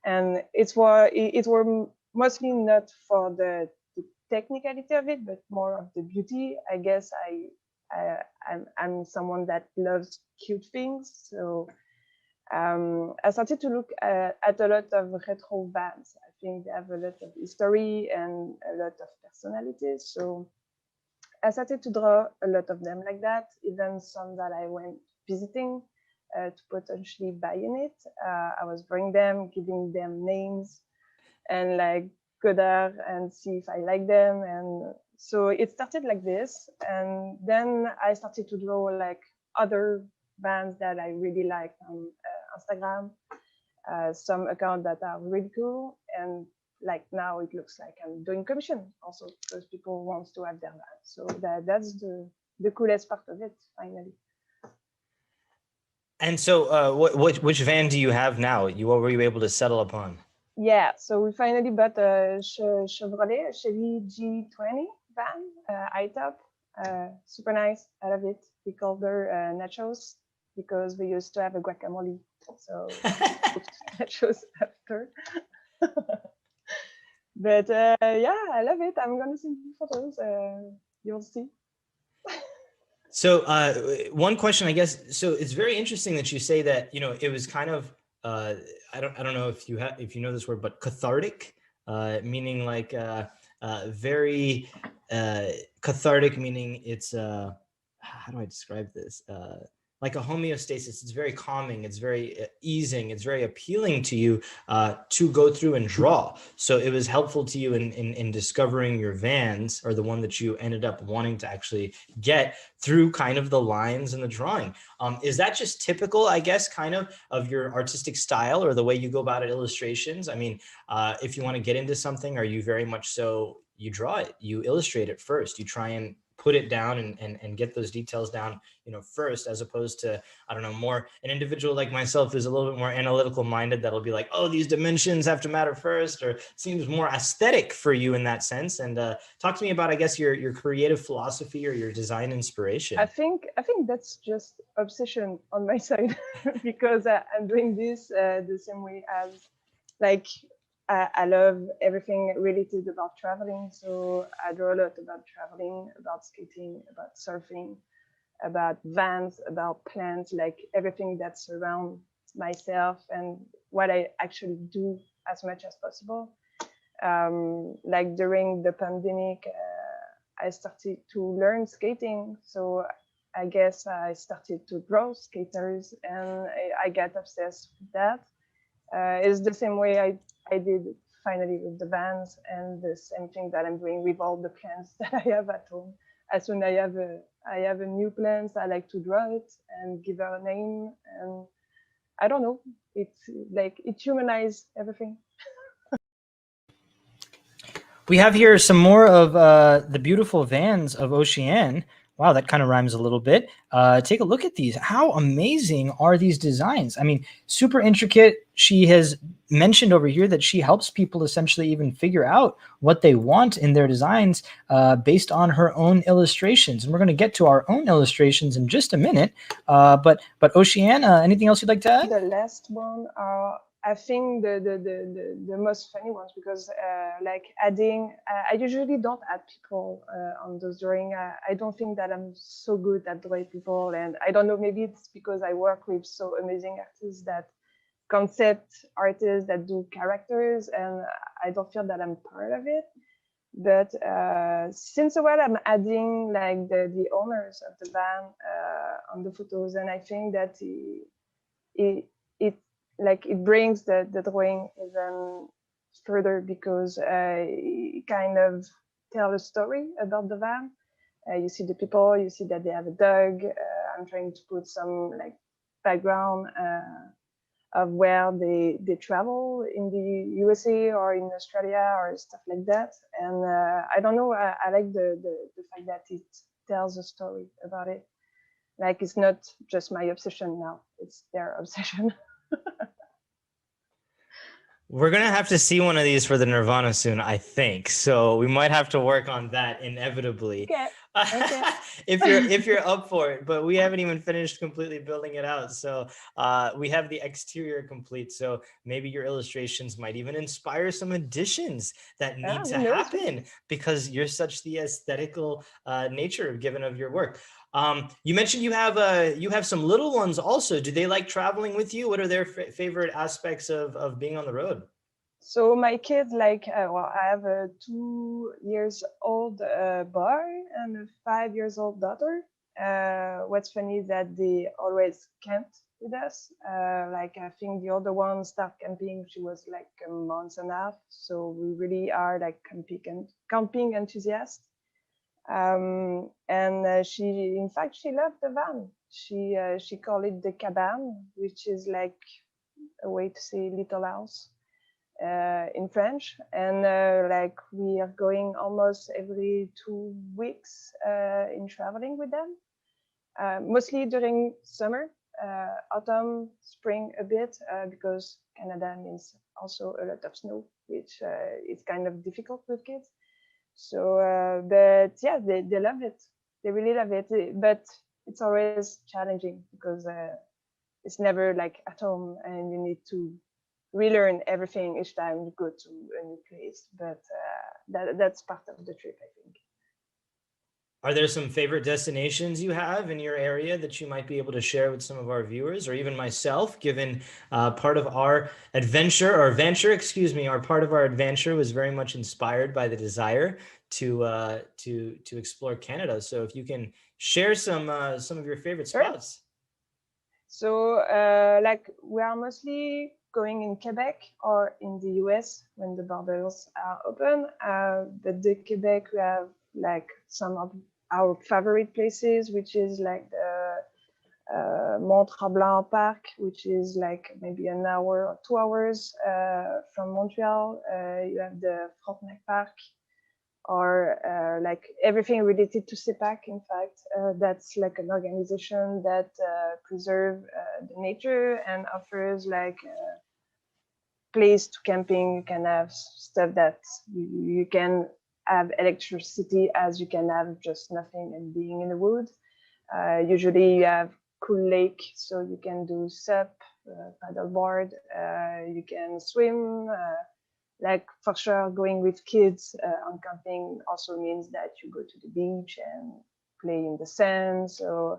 and it were mostly not for the technicality of it, but more of the beauty. I guess I'm someone that loves cute things, so I started to look at a lot of retro vans. I think they have a lot of history and a lot of personalities, so I started to draw a lot of them like that, even some that I went visiting to potentially buy in it. I was bringing them, giving them names, and like go there and see if I like them. And so it started like this. And then I started to draw like other bands that I really liked on Instagram, some accounts that are really cool. And like now it looks like I'm doing commission also, because people want to have their band. So that's the coolest part of it, finally. And so which van do you have now? What were you able to settle upon? Yeah, so we finally bought a Chevrolet, a Chevy G20 van, high-top, super nice. I love it. We called her Nachos, because we used to have a guacamole, so nachos after. But yeah, I love it. I'm gonna send you photos. You'll see. So one question, I guess. So it's very interesting that you say that, it was kind of I don't know if you know this word, but cathartic, meaning like very cathartic, meaning it's how do I describe this? Like a homeostasis. It's very calming. It's very easing. It's very appealing to you to go through and draw. So it was helpful to you in discovering your vans, or the one that you ended up wanting to actually get, through kind of the lines and the drawing. Is that just typical, I guess, kind of your artistic style, or the way you go about it, illustrations? I mean, if you want to get into something, are you very much so you draw it, you illustrate it first, you try and put it down and get those details down, first, as opposed to, I don't know, more an individual like myself who's a little bit more analytical minded that'll be like, oh, these dimensions have to matter first, or seems more aesthetic for you in that sense. And talk to me about, I guess, your creative philosophy or your design inspiration. I think that's just obsession on my side because I'm doing this the same way as like I love everything related about traveling. So I draw a lot about traveling, about skating, about surfing, about vans, about plants, like everything that's around myself and what I actually do as much as possible. Like during the pandemic, I started to learn skating. So I guess I started to draw skaters and I got obsessed with that. It's the same way I did finally with the vans, and the same thing that I'm doing with all the plants that I have at home. As soon as I have a new plant, I like to draw it and give her a name. And I don't know, it's like it humanizes everything. We have here some more of the beautiful vans of Oceane. Wow, that kind of rhymes a little bit. Take a look at these. How amazing are these designs? I mean, super intricate. She has mentioned over here that she helps people essentially even figure out what they want in their designs based on her own illustrations. And we're going to get to our own illustrations in just a minute. But Oceane, anything else you'd like to add? The last one are, I think, the most funny ones, because like adding, I usually don't add people on those drawing. I don't think that I'm so good at drawing people, and I don't know, maybe it's because I work with so amazing artists, that concept artists that do characters, and I don't feel that I'm part of it. But since a while, I'm adding like the owners of the van on the photos, and I think that it brings the drawing even further, because it kind of tell a story about the van. You see the people, you see that they have a dog. I'm trying to put some like background of where they travel in the USA or in Australia or stuff like that. And I don't know, I like the fact that it tells a story about it. Like, it's not just my obsession now, it's their obsession. We're gonna have to see one of these for the NRVANA soon, I think. So we might have to work on that inevitably. Okay. if you're up for it. But we haven't even finished completely building it out. So we have the exterior complete. So maybe your illustrations might even inspire some additions that need to happen, because you're such the aesthetical nature of your work. You mentioned you have some little ones also. Do they like traveling with you? What are their favorite aspects of being on the road? So my kids, like, well, I have a 2-year-old boy and a 5-year-old daughter. What's funny is that they always camp with us. Like, I think the older one started camping, she was like a month and a half. So we really are like camping enthusiasts. And in fact, she loved the van. She called it the cabane, which is like a way to say little house in French. And like, we are going almost every 2 weeks in traveling with them, mostly during summer, autumn, spring a bit, because Canada means also a lot of snow, which is kind of difficult with kids. So, but yeah, they love it. They really love it. But it's always challenging, because it's never like at home, and you need to relearn everything each time you go to a new place. But that's part of the trip, I think. Are there some favorite destinations you have in your area that you might be able to share with some of our viewers, or even myself, given part of our adventure, our part of our adventure was very much inspired by the desire to explore Canada. So if you can share some of your favorite spots. So like, we are mostly going in Quebec or in the US when the borders are open. But the Quebec, we have like some of our favorite places, which is like the Mont-Tremblant Park, which is like maybe an hour or 2 hours from Montreal. You have the Frontenac Park, or like everything related to CEPAC. In fact, that's like an organization that preserve the nature and offers like place to camping. You can have stuff that you can have electricity as you can have just nothing and being in the woods. Usually you have cool lake, so you can do SUP, paddleboard, you can swim. Like for sure, going with kids on camping also means that you go to the beach and play in the sand. So,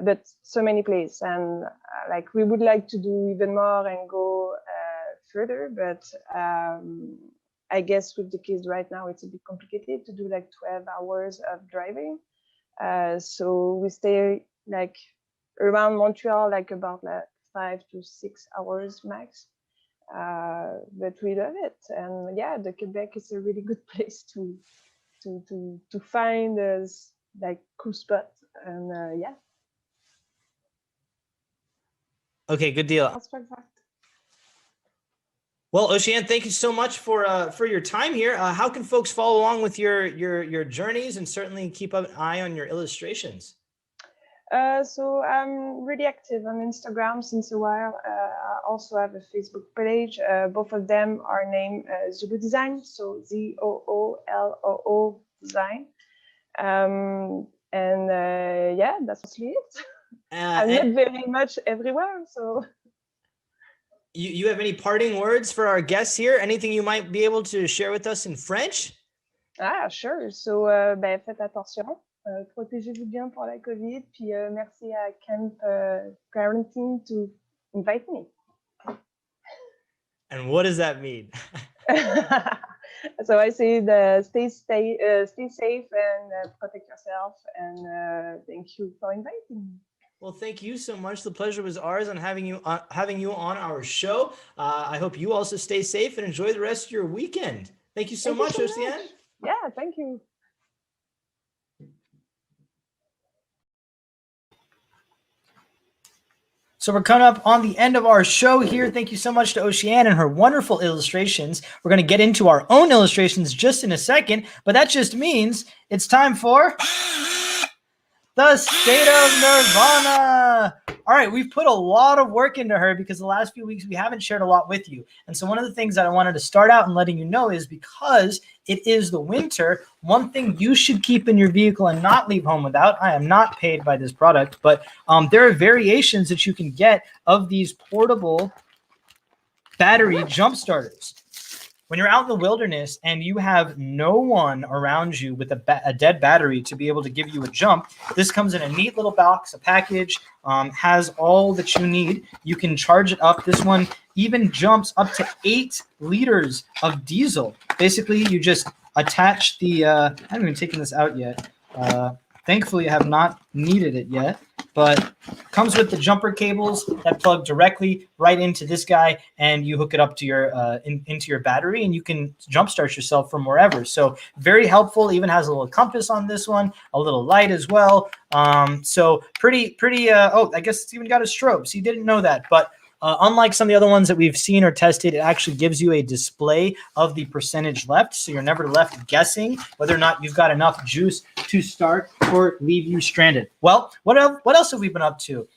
but so many places, and like we would like to do even more and go further. But I guess with the kids right now, it's a bit complicated to do like 12 hours of driving. So we stay like around Montreal, like about like 5 to 6 hours max. But we love it, and yeah, the Quebec is a really good place to find this like cool spot, and yeah. Okay, good deal. Well, Oceane, thank you so much for your time here. How can folks follow along with your journeys and certainly keep an eye on your illustrations? So I'm really active on Instagram since a while. I also have a Facebook page. Both of them are named Zulu Design, so ZOOLOO Design. Yeah, that's mostly it. I'm not very much everywhere, so. You have any parting words for our guests here? Anything you might be able to share with us in French? Ah, sure. So, faites attention. Protégez-vous bien pour la COVID. Puis merci à Camp Quarantine to invite me. And what does that mean? So I say stay safe and protect yourself. And thank you for inviting me. Well, thank you so much. The pleasure was ours on having you on our show. I hope you also stay safe and enjoy the rest of your weekend. Thank you so much, Oceane. Yeah, thank you. So we're coming up on the end of our show here. Thank you so much to Oceane and her wonderful illustrations. We're going to get into our own illustrations just in a second, but that just means it's time for the State of NRVANA. All right, we've put a lot of work into her because the last few weeks we haven't shared a lot with you. And so one of the things that I wanted to start out and letting you know is because it is the winter, one thing you should keep in your vehicle and not leave home without. I am not paid by this product, but there are variations that you can get of these portable battery jump starters. When you're out in the wilderness and you have no one around you with a dead battery to be able to give you a jump, this comes in a neat little box, a package, has all that you need. You can charge it up. This one even jumps up to 8 liters of diesel. Basically, you just attach the, I haven't even taken this out yet. Thankfully, I have not needed it yet, but comes with the jumper cables that plug directly right into this guy, and you hook it up to your into your battery, and you can jumpstart yourself from wherever. So very helpful. Even has a little compass on this one, a little light as well. So pretty. Oh, I guess it's even got a strobe. So you didn't know that, but. Unlike some of the other ones that we've seen or tested, it actually gives you a display of the percentage left. So you're never left guessing whether or not you've got enough juice to start or leave you stranded. Well, what else have we been up to?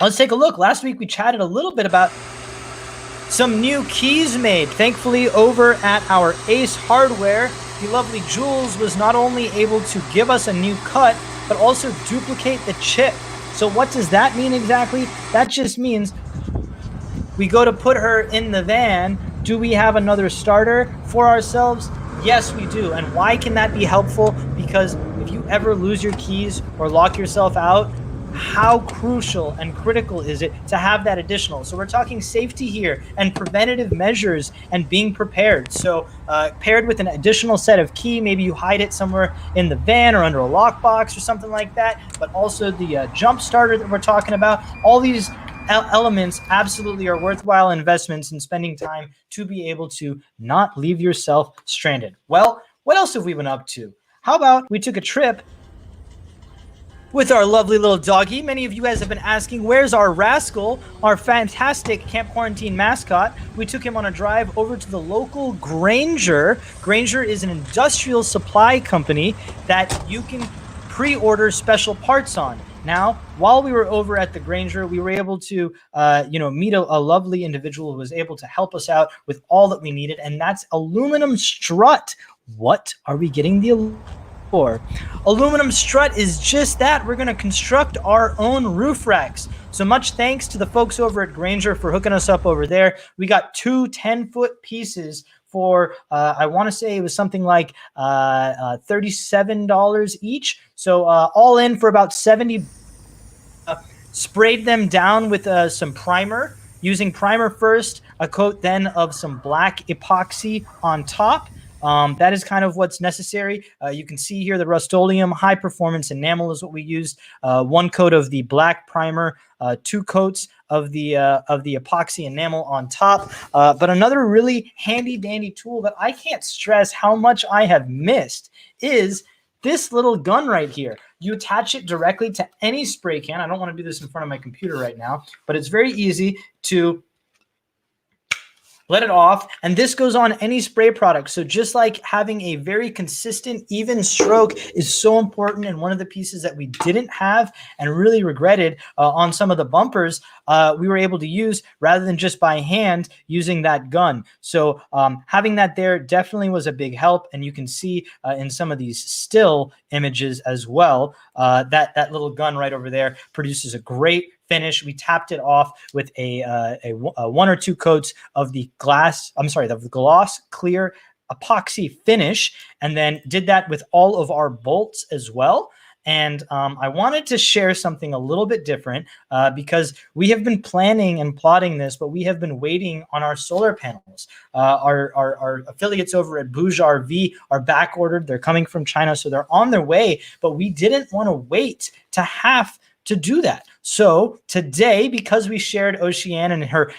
Let's take a look. Last week, we chatted a little bit about some new keys made. Thankfully, over at our Ace Hardware, the lovely Jules was not only able to give us a new cut, but also duplicate the chip. So what does that mean exactly? That just means we go to put her in the van. Do we have another starter for ourselves? Yes, we do. And why can that be helpful? Because if you ever lose your keys or lock yourself out, how crucial and critical is it to have that additional? So we're talking safety here and preventative measures and being prepared. So paired with an additional set of key, maybe you hide it somewhere in the van or under a lockbox or something like that, but also the jump starter that we're talking about. All these elements absolutely are worthwhile investments in spending time to be able to not leave yourself stranded. Well, what else have we been up to? How about we took a trip with our lovely little doggy. Many of you guys have been asking, where's our Rascal, our fantastic Camp Quarantine mascot? We took him on a drive over to the local Granger. Granger is an industrial supply company that you can pre-order special parts on. Now, while we were over at the Granger, we were able to, meet a lovely individual who was able to help us out with all that we needed, and that's aluminum strut. What are we getting the for? Aluminum strut is just that. We're going to construct our own roof racks. So much thanks to the folks over at Granger for hooking us up over there. We got two 10-foot pieces for, I want to say it was something like $37 each. So all in for about 70. Sprayed them down with some primer. Using primer first, a coat then of some black epoxy on top. That is kind of what's necessary. You can see here the Rust-Oleum high performance enamel is what we used. One coat of the black primer, two coats of the epoxy enamel on top. But another really handy dandy tool that I can't stress how much I have missed is this little gun right here. You attach it directly to any spray can. I don't want to do this in front of my computer right now, but it's very easy to let it off, and this goes on any spray product. So just like having a very consistent, even stroke is so important, and one of the pieces that we didn't have and really regretted on some of the bumpers, we were able to use rather than just by hand using that gun. So having that there definitely was a big help, and you can see in some of these still images as well, that little gun right over there produces a great finish. We tapped it off with a one or two coats of the gloss clear epoxy finish, and then did that with all of our bolts as well. And I wanted to share something a little bit different because we have been planning and plotting this, but we have been waiting on our solar panels. Our affiliates over at Bouge RV are back ordered. They're coming from China, so they're on their way, but we didn't want to wait to have to do that. So today, because we shared Oceana and her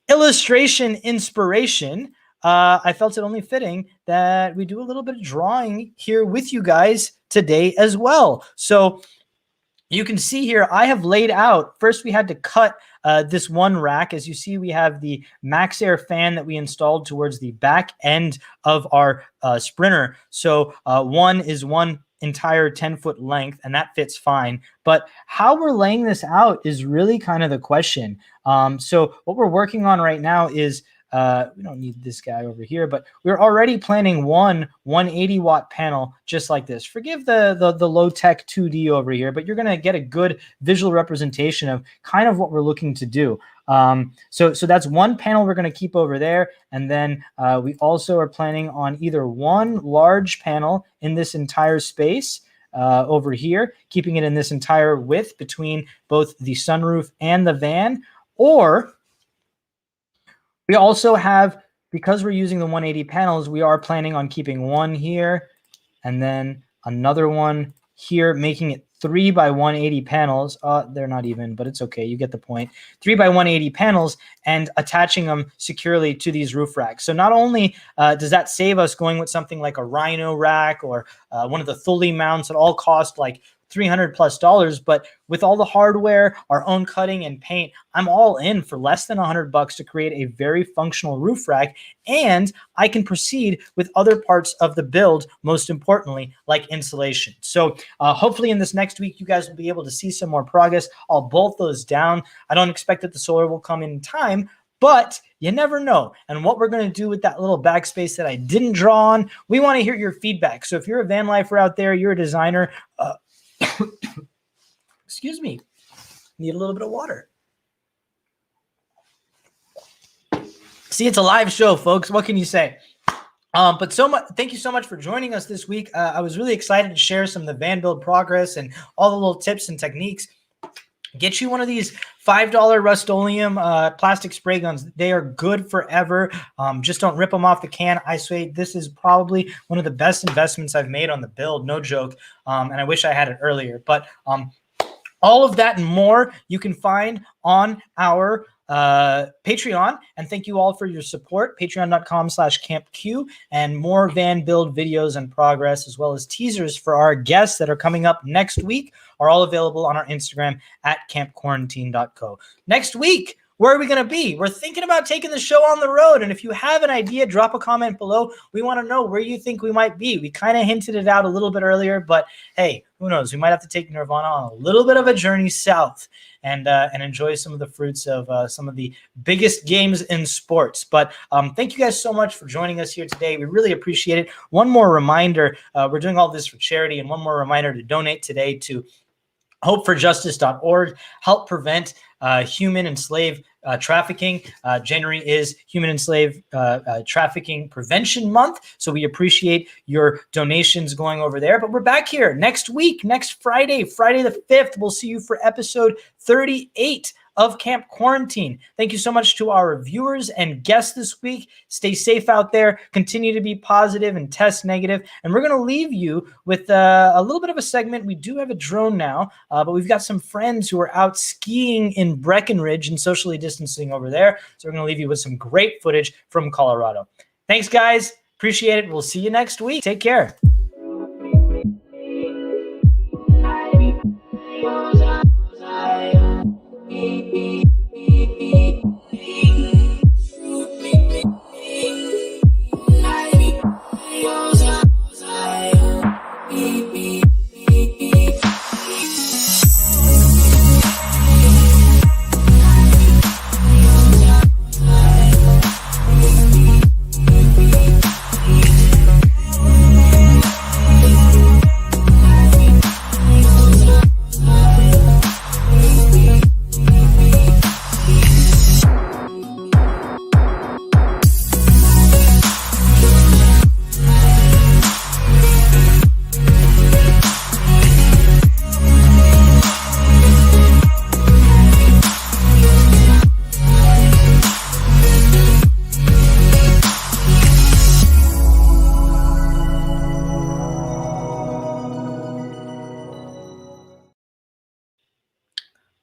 illustration inspiration, I felt it only fitting that we do a little bit of drawing here with you guys today as well. So you can see here, I have laid out, first we had to cut this one rack. As you see, we have the Max Air fan that we installed towards the back end of our Sprinter. So one is one entire 10-foot length, and that fits fine. But how we're laying this out is really kind of the question. So what we're working on right now is we don't need this guy over here, but we're already planning one 180-watt panel just like this. Forgive the low-tech 2D over here, but you're going to get a good visual representation of kind of what we're looking to do. So that's one panel we're going to keep over there. And then we also are planning on either one large panel in this entire space over here, keeping it in this entire width between both the sunroof and the van, or we also have, because we're using the 180 panels, we are planning on keeping one here and then another one here, making it 3 by 180 panels. They're not even, but it's okay. You get the point. 3 by 180 panels and attaching them securely to these roof racks. So not only does that save us going with something like a Rhino rack or one of the Thule mounts that all cost like $300+, but with all the hardware, our own cutting and paint, I'm all in for less than $100 to create a very functional roof rack, and I can proceed with other parts of the build, most importantly, like insulation. So hopefully in this next week, you guys will be able to see some more progress. I'll bolt those down. I don't expect that the solar will come in time, but you never know. And what we're going to do with that little backspace that I didn't draw on, we want to hear your feedback. So if you're a van lifer out there, you're a designer, excuse me, need a little bit of water. See, it's a live show, folks. What can you say? But thank you so much for joining us this week. I was really excited to share some of the van build progress and all the little tips and techniques. Get you one of these $5 Rust-Oleum plastic spray guns. They are good forever. Just don't rip them off the can. I say this is probably one of the best investments I've made on the build. No joke. And I wish I had it earlier. But all of that and more you can find on our Patreon. And thank you all for your support. Patreon.com/CampQ, and more van build videos in progress, as well as teasers for our guests that are coming up next week, are all available on our Instagram at campquarantine.co. Next week, where are we going to be? We're thinking about taking the show on the road. And if you have an idea, drop a comment below. We want to know where you think we might be. We kind of hinted it out a little bit earlier, but hey, who knows? We might have to take NRVANA on a little bit of a journey south and enjoy some of the fruits of some of the biggest games in sports. But thank you guys so much for joining us here today. We really appreciate it. One more reminder, we're doing all this for charity, and one more reminder to donate today to hopeforjustice.org. Help prevent human and slave trafficking. January is Human and Slave Trafficking Prevention Month, so we appreciate your donations going over there. But we're back here next week, next Friday, Friday the 5th. We'll see you for episode 38 of Camp Quarantine. Thank you so much to our viewers and guests this week. Stay safe out there. Continue to be positive and test negative. And we're going to leave you with a little bit of a segment. We do have a drone now, but we've got some friends who are out skiing in Breckenridge and socially distancing over there. So we're going to leave you with some great footage from Colorado. Thanks, guys. Appreciate it. We'll see you next week. Take care.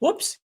Whoops.